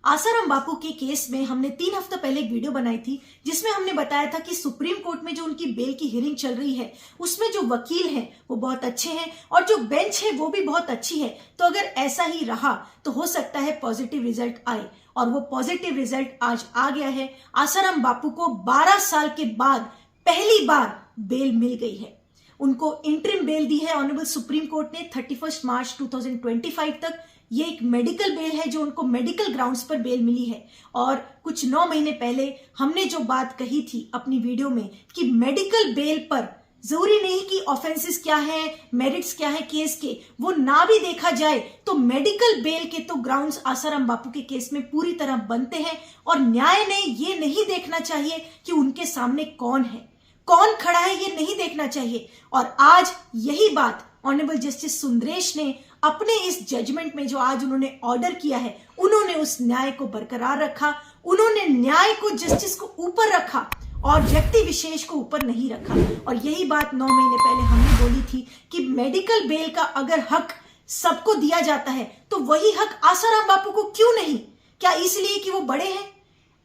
आसाराम बापू के केस में हमने 3 हफ्ते पहले एक वीडियो बनाई थी जिसमें हमने बताया था कि सुप्रीम कोर्ट में जो उनकी बेल की हियरिंग चल रही है उसमें जो वकील हैं वो बहुत अच्छे हैं और जो बेंच है वो भी बहुत अच्छी है। तो अगर ऐसा ही रहा तो हो सकता है पॉजिटिव रिजल्ट आए, और वो पॉजिटिव रिजल्ट आज आ गया है। आसाराम बापू को 12 साल के बाद पहली बार बेल मिल गई है। उनको इंटरिम बेल दी है ऑनरेबल सुप्रीम कोर्ट ने 31 मार्च 2025 तक। ये एक मेडिकल बेल है जो उनको मेडिकल ग्राउंड्स पर बेल मिली है। और कुछ 9 महीने पहले हमने जो बात कही थी अपनी वीडियो में कि मेडिकल बेल पर जरूरी नहीं कि ऑफेंसेस क्या है, मेरिट्स क्या है केस के, वो ना भी देखा जाए तो मेडिकल बेल के तो ग्राउंड्स आसाराम बापू के केस में पूरी तरह बनते हैं। और न्याय ने ये नहीं देखना चाहिए कि उनके सामने कौन है, कौन खड़ा है, ये नहीं देखना चाहिए। और आज यही बात ऑनरेबल जस्टिस सुंदरेश ने अपने इस जजमेंट में जो आज उन्होंने ऑर्डर किया है, उन्होंने उस न्याय को बरकरार रखा। उन्होंने न्याय को, जस्टिस को ऊपर रखा और व्यक्ति विशेष को ऊपर नहीं रखा। और यही बात 9 महीने पहले हमने बोली थी कि मेडिकल बेल का अगर हक सबको दिया जाता है तो वही हक आसाराम बापू को क्यों नहीं? क्या इसलिए कि वो बड़े हैं?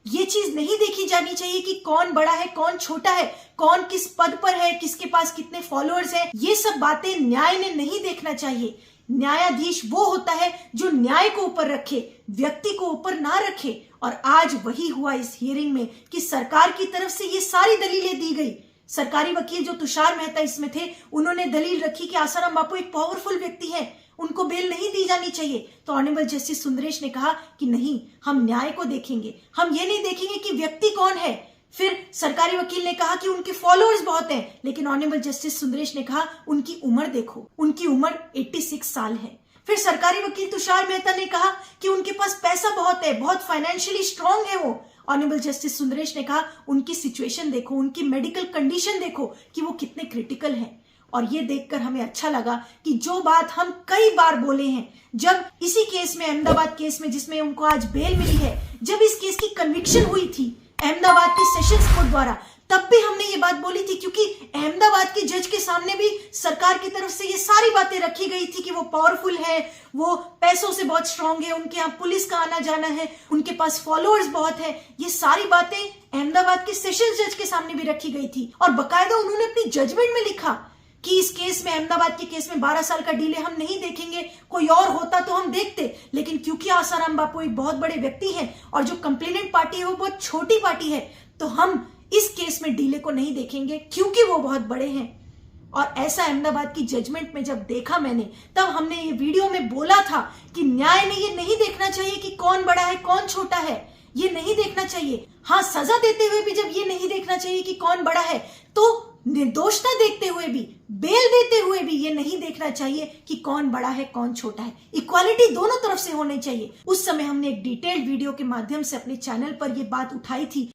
ये चीज नहीं देखी जानी चाहिए कि कौन बड़ा है, कौन छोटा है, कौन किस पद पर है, किसके पास कितने फॉलोअर्स हैं। ये सब बातें न्याय ने नहीं देखना चाहिए। न्यायाधीश वो होता है जो न्याय को ऊपर रखे, व्यक्ति को ऊपर ना रखे। और आज वही हुआ इस हियरिंग में कि सरकार की तरफ से ये सारी दलीलें दी गई। सरकारी वकील जो तुषार मेहता इसमें थे, उन्होंने दलील रखी कि आसाराम बापू एक पावरफुल व्यक्ति है, उनको बेल नहीं दी जानी चाहिए। तो ऑनरेबल जस्टिस सुंदरेश ने कहा कि नहीं, हम न्याय को देखेंगे, हम ये नहीं देखेंगे कि व्यक्ति कौन है। फिर सरकारी वकील ने कहा कि उनके फॉलोअर्स बहुत हैं, लेकिन ऑनरेबल जस्टिस सुंदरेश ने कहा उनकी उम्र देखो, उनकी उम्र 86 साल है। फिर सरकारी वकील तुषार मेहता ने कहा कि उनके पास पैसा बहुत है, बहुत फाइनेंशियली स्ट्रांग है वो। ऑनरेबल जस्टिस सुंदरेश ने कहा उनकी सिचुएशन देखो, उनकी मेडिकल कंडीशन देखो कि वो कितने क्रिटिकल हैं। और ये देखकर हमें अच्छा लगा कि जो बात हम कई बार बोले हैं, जब इसी केस में, अहमदाबाद केस में जिसमें उनको आज बेल मिली है, जब इस केस की कन्विक्शन हुई थी अहमदाबाद की सेशंस कोर्ट द्वारा, तब भी हमने ये बात बोली थी, क्योंकि अहमदाबाद के जज के सामने भी सरकार की तरफ से ये सारी बातें रखी गई थी कि वो पावरफुल है, वो पैसों से बहुत स्ट्रांग है, उनके यहाँ पुलिस का आना जाना है, उनके पास फॉलोअर्स बहुत है। ये सारी बातें अहमदाबाद के सेशंस जज के सामने भी रखी गई थी। और बाकायदा उन्होंने अपनी जजमेंट में लिखा कि इस केस में, अहमदाबाद के केस में 12 साल का डिले हम नहीं देखेंगे। कोई और होता तो हम देखते, लेकिन क्योंकि आसाराम बापू एक बहुत बड़े व्यक्ति हैं और जो कंप्लेनेंट पार्टी है वो बहुत छोटी पार्टी है, तो हम इस केस में डिले को नहीं देखेंगे क्योंकि वो बहुत बड़े हैं। और ऐसा अहमदाबाद की जजमेंट में जब देखा मैंने, तब हमने ये वीडियो में बोला था कि न्याय ने ये नहीं देखना चाहिए कि कौन बड़ा है, कौन छोटा है, ये नहीं देखना चाहिए। हाँ, सजा देते हुए भी जब ये नहीं देखना चाहिए कि कौन बड़ा है, तो निर्दोषता देखते हुए भी, बेल देते हुए भी ये नहीं देखना चाहिए कि कौन बड़ा है, कौन छोटा है। इक्वालिटी दोनों तरफ से होनी चाहिए। उस समय हमने एक डिटेल्ड वीडियो के माध्यम से अपने चैनल पर ये बात उठाई थी।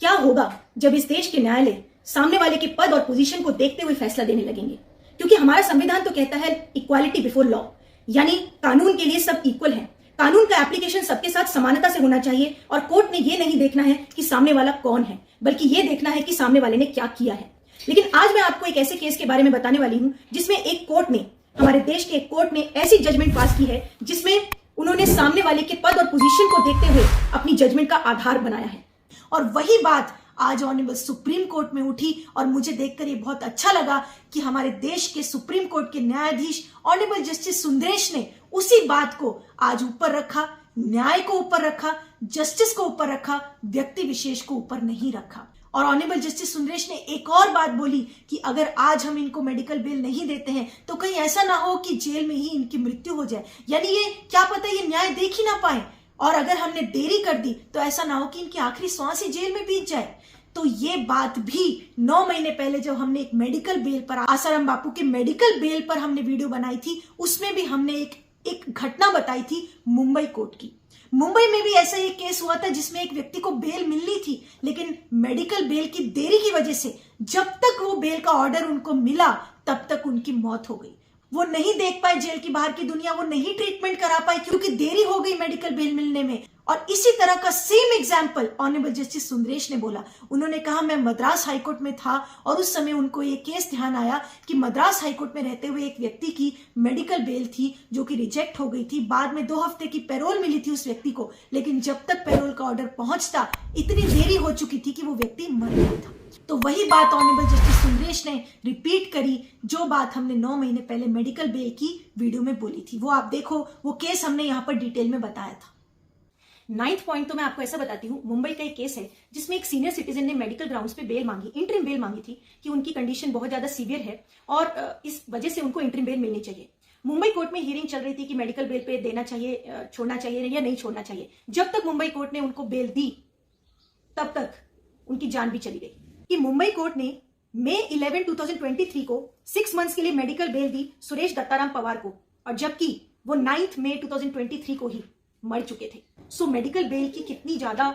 क्या होगा जब इस देश के न्यायालय सामने वाले के पद और पोजीशन को देखते हुए फैसला देने लगेंगे? क्योंकि हमारा संविधान तो कहता है इक्वालिटी बिफोर लॉ, यानी कानून के लिए सब इक्वल है। कानून का एप्लीकेशन सबके साथ समानता से होना चाहिए। और कोर्ट ने ये नहीं देखना है कि सामने वाला कौन है, बल्कि ये देखना है कि सामने वाले ने क्या किया है। लेकिन आज मैं आपको एक ऐसे केस के बारे में बताने वाली हूं जिसमें एक कोर्ट ने, हमारे देश के एक कोर्ट ने ऐसी जजमेंट पास की है जिसमें उन्होंने सामने वाले के पद और पोजीशन को देखते हुए अपनी जजमेंट का आधार बनाया है। और वही बात आज ऑनरेबल सुप्रीम कोर्ट में उठी और मुझे देखकर ये बहुत अच्छा लगा कि हमारे देश के सुप्रीम कोर्ट के न्यायाधीश ऑनरेबल जस्टिस सुंदरेश ने उसी बात को आज ऊपर रखा, न्याय को ऊपर रखा, जस्टिस को ऊपर रखा, व्यक्ति विशेष को ऊपर नहीं रखा। और ऑनरेबल जस्टिस सुंदरेश ने एक और बात बोली कि अगर आज हम इनको मेडिकल बेल नहीं देते हैं तो कहीं ऐसा ना हो कि जेल में ही इनकी मृत्यु हो जाए, यानी ये क्या पता ये न्याय देख ही ना पाए। और अगर हमने देरी कर दी तो ऐसा ना हो कि इनकी आखिरी सांस ही जेल में बीत जाए। तो ये बात भी 9 महीने पहले जब हमने एक मेडिकल बेल पर, आसाराम बापू के मेडिकल बेल पर हमने वीडियो बनाई थी, उसमें भी हमने एक घटना बताई थी मुंबई कोर्ट की। मुंबई में भी ऐसा एक केस हुआ था जिसमें एक व्यक्ति को बेल मिलनी थी, लेकिन मेडिकल बेल की देरी की वजह से जब तक वो बेल का ऑर्डर उनको मिला तब तक उनकी मौत हो गई। वो नहीं देख पाए जेल की बाहर की दुनिया, वो नहीं ट्रीटमेंट करा पाए क्योंकि देरी हो गई मेडिकल बेल मिलने में। और इसी तरह का same example honourable justice Sundaresh ने बोला। उन्होंने कहा मैं मद्रास हाईकोर्ट में था और उस समय उनको ये केस ध्यान आया कि मद्रास हाईकोर्ट में रहते हुए एक व्यक्ति की मेडिकल बेल थी जो कि रिजेक्ट हो गई थी। बाद में 2 हफ्ते की पैरोल मिली थी उस व्यक्ति को, लेकिन जब तक पैरोल का ऑर्डर पहुंचता इतनी देरी हो चुकी थी कि वो व्यक्ति मर गया था। तो वही बात ऑनरेबल जस्टिस सुंदरेश ने रिपीट करी जो बात हमने 9 महीने पहले मेडिकल बेल की वीडियो में बोली थी। वो आप देखो, वो केस हमने यहाँ पर डिटेल में बताया था। 9th पॉइंट तो मैं आपको ऐसा बताती हूँ। मुंबई का एक केस है जिसमें एक सीनियर सिटीजन ने मेडिकल ग्राउंड्स पे बेल मांगी, इंटरिम बेल मांगी थी कि उनकी कंडीशन बहुत ज्यादा सीवियर है और इस वजह से उनको इंटरिम बेल मिलनी चाहिए। मुंबई कोर्ट में हियरिंग चल रही थी कि मेडिकल बेल पे देना चाहिए, छोड़ना चाहिए या नहीं छोड़ना चाहिए। जब तक मुंबई कोर्ट ने उनको बेल दी तब तक उनकी जान भी चली गई। कि मुंबई कोर्ट ने मई 11, 2023 को 6 मंथ्स के लिए मेडिकल बेल दी सुरेश दत्ताराम पवार को, और जबकि वो 9 मई 2023 को ही मर चुके थे। सो मेडिकल बेल की कितनी ज्यादा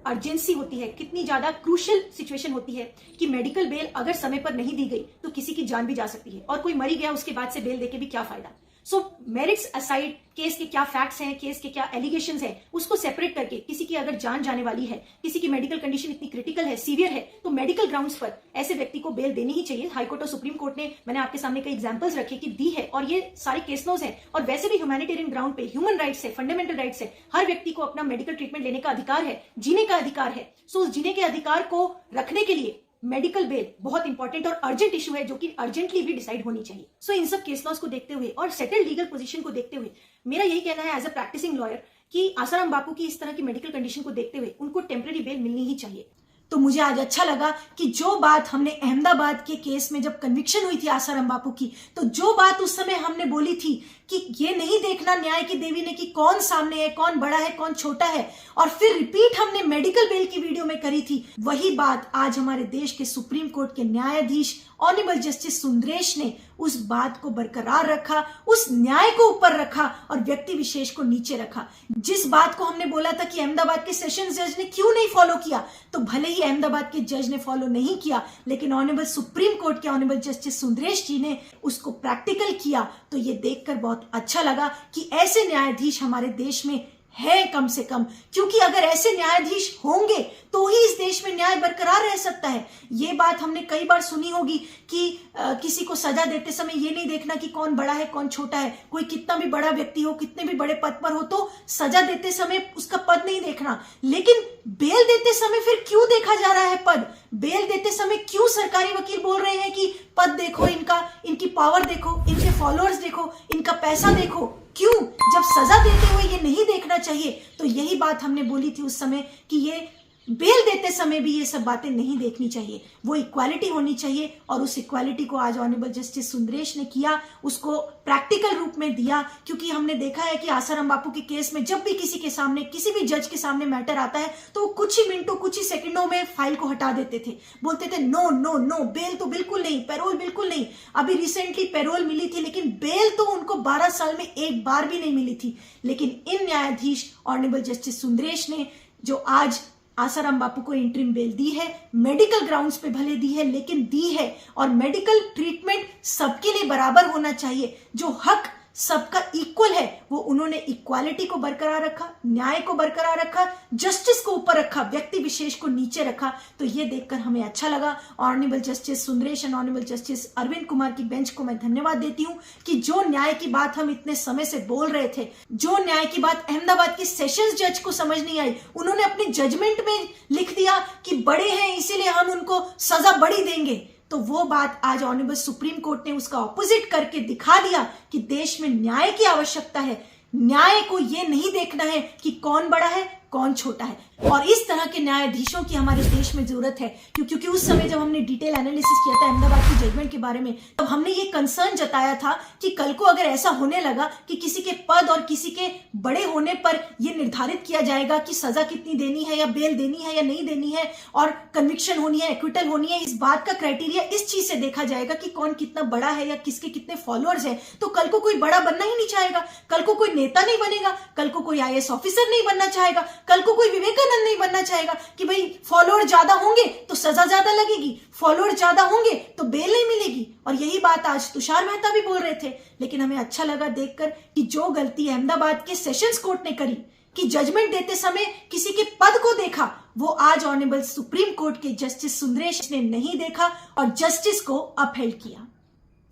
अर्जेंसी होती है, कितनी ज्यादा क्रूशियल सिचुएशन होती है कि मेडिकल बेल अगर समय पर नहीं दी गई तो किसी की जान भी जा सकती है, और कोई मरी गया उसके बाद से बेल देके भी क्या फायदा। सो मेरिट्स असाइड, केस के क्या फैक्ट्स हैं, केस के क्या एलिगेशंस हैं, उसको सेपरेट करके किसी की अगर जान जाने वाली है, किसी की मेडिकल कंडीशन इतनी क्रिटिकल है, सीवियर है, तो मेडिकल ग्राउंड्स पर ऐसे व्यक्ति को बेल देनी ही चाहिए। हाईकोर्ट और सुप्रीम कोर्ट ने, मैंने आपके सामने कई एग्जांपल्स रखे कि दी है, और ये सारे केस लॉज हैं। और वैसे भी ह्यूमैनिटेरियन ग्राउंड पे ह्यूमन राइट्स है, फंडामेंटल राइट्स है, हर व्यक्ति को अपना मेडिकल ट्रीटमेंट लेने का अधिकार है, जीने का अधिकार है। सो उस जीने के अधिकार को रखने के लिए मेडिकल बेल बहुत इंपॉर्टेंट और अर्जेंट इशू है जो कि अर्जेंटली भी डिसाइड होनी चाहिए। सो इन सब केस लॉज को देखते हुए और सेटल्ड लीगल पोजीशन को देखते हुए मेरा यही कहना है एज अ प्रैक्टिसिंग लॉयर कि आसाराम बापू की इस तरह की मेडिकल कंडीशन को देखते हुए उनको टेम्पररी बेल मिलनी ही चाहिए। तो मुझे आज अच्छा लगा कि जो बात हमने अहमदाबाद के केस में जब कन्विक्शन हुई थी आसाराम बापू की, तो जो बात उस समय हमने बोली थी कि ये नहीं देखना न्याय की देवी ने कि कौन सामने है, कौन बड़ा है, कौन छोटा है, और फिर रिपीट हमने मेडिकल बेल की वीडियो में करी थी, वही बात आज हमारे देश के सुप्रीम कोर्ट के न्यायाधीश ऑनरेबल जस्टिस सुंदरेश ने उस बात को बरकरार रखा, उस न्याय को ऊपर रखा और व्यक्ति विशेष को नीचे रखा। जिस बात को हमने बोला था कि अहमदाबाद के सेशंस जज ने क्यों नहीं फॉलो किया, तो भले ही अहमदाबाद के जज ने फॉलो नहीं किया, लेकिन ऑनरेबल सुप्रीम कोर्ट के ऑनरेबल जस्टिस सुंदरेश जी ने उसको प्रैक्टिकल किया। तो ये देखकर बहुत अच्छा लगा कि ऐसे न्यायाधीश हमारे देश में है कम से कम, क्योंकि अगर ऐसे न्यायाधीश होंगे तो ही इस देश में न्याय बरकरार रह सकता है। ये बात हमने कई बार सुनी होगी कि किसी को सजा देते समय ये नहीं देखना कि कौन बड़ा है कौन छोटा है। कोई कितना भी बड़ा व्यक्ति हो, कितने भी बड़े पद पर हो, तो सजा देते समय उसका पद नहीं देखना, लेकिन बेल देते समय फिर क्यों देखा जा रहा है पद? बेल देते समय क्यों सरकारी वकील बोल रहे हैं कि पद देखो इनका, इनकी पावर देखो, इनके फॉलोअर्स देखो, इनका पैसा देखो? क्यों? जब सजा देते हुए ये नहीं देखना चाहिए। तो यही बात हमने बोली थी उस समय कि ये बेल देते समय भी ये सब बातें नहीं देखनी चाहिए, वो इक्वालिटी होनी चाहिए। और उस इक्वालिटी को आज ऑनरेबल जस्टिस सुंदरेश ने किया, उसको प्रैक्टिकल रूप में दिया। क्योंकि हमने देखा है कि आसाराम बापू के केस में जब भी किसी के सामने, किसी भी जज के सामने मैटर आता है तो वो कुछ ही मिनटों, कुछ ही सेकंडों में फाइल को हटा देते थे, बोलते थे नो नो नो, बेल तो बिल्कुल नहीं, पैरोल बिल्कुल नहीं। अभी रिसेंटली पैरोल मिली थी, लेकिन बेल तो उनको 12 साल में एक बार भी नहीं मिली थी। लेकिन इन न्यायाधीश ऑनरेबल जस्टिस सुंदरेश ने, जो आज आसाराम बापू को इंटरिम बेल दी है, मेडिकल ग्राउंड्स पे भले दी है, लेकिन दी है। और मेडिकल ट्रीटमेंट सबके लिए बराबर होना चाहिए, जो हक सबका इक्वल है, वो उन्होंने इक्वालिटी को बरकरार रखा, न्याय को बरकरार रखा, जस्टिस को ऊपर रखा, व्यक्ति विशेष को नीचे रखा। तो ये देखकर हमें अच्छा लगा। Honourable justice Sundaresh and honourable justice Arvind Kumar की बेंच को मैं धन्यवाद देती हूँ कि जो न्याय की बात हम इतने समय से बोल रहे थे, जो न्याय की बात अहमदाबाद के सेशंस जज को समझ नहीं आई, उन्होंने अपने जजमेंट में लिख दिया कि बड़े हैं इसीलिए हम उनको सजा बड़ी देंगे। तो वो बात आज ऑनरेबल सुप्रीम कोर्ट ने उसका ऑपोजिट करके दिखा दिया कि देश में न्याय की आवश्यकता है। न्याय को ये नहीं देखना है कि कौन बड़ा है कौन छोटा है। और इस तरह के न्यायाधीशों की हमारे देश में जरूरत है, क्योंकि उस समय जब हमने डिटेल एनालिसिस किया था अहमदाबाद की जजमेंट के बारे में, तब हमने ये कंसर्न जताया था कि कल को अगर ऐसा होने लगा कि किसी के पद और किसी के बड़े होने पर यह निर्धारित किया जाएगा कि सजा कितनी देनी है या बेल देनी है या नहीं देनी है, और कन्विक्शन होनी है, एक्विटल होनी है, इस बात का क्राइटेरिया इस चीज से देखा जाएगा कि कौन कितना बड़ा है या किसके कितने फॉलोअर्स है, तो कल को कोई बड़ा बनना ही नहीं चाहेगा, कल को कोई नेता नहीं बनेगा, कल को कोई IAS ऑफिसर नहीं बनना चाहेगा, कल को कोई विवेकानंद नहीं बनना चाहेगा कि भाई फॉलोअर ज्यादा होंगे तो सजा ज्यादा लगेगी, फॉलोअर ज्यादा होंगे तो बेल नहीं मिलेगी। और यही बात आज तुषार मेहता भी बोल रहे थे। लेकिन हमें अच्छा लगा देखकर कि जो गलती अहमदाबाद के सेशंस कोर्ट ने करी, कि जजमेंट देते समय किसी के पद को देखा, वो आज ऑनरेबल सुप्रीम कोर्ट के जस्टिस सुंदरेश ने नहीं देखा और जस्टिस को अपहेल्ड किया।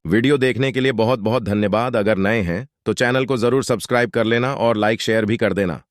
वीडियो देखने के लिए बहुत बहुत धन्यवाद। अगर नए हैं तो चैनल को जरूर सब्सक्राइब कर लेना और लाइक शेयर भी कर देना।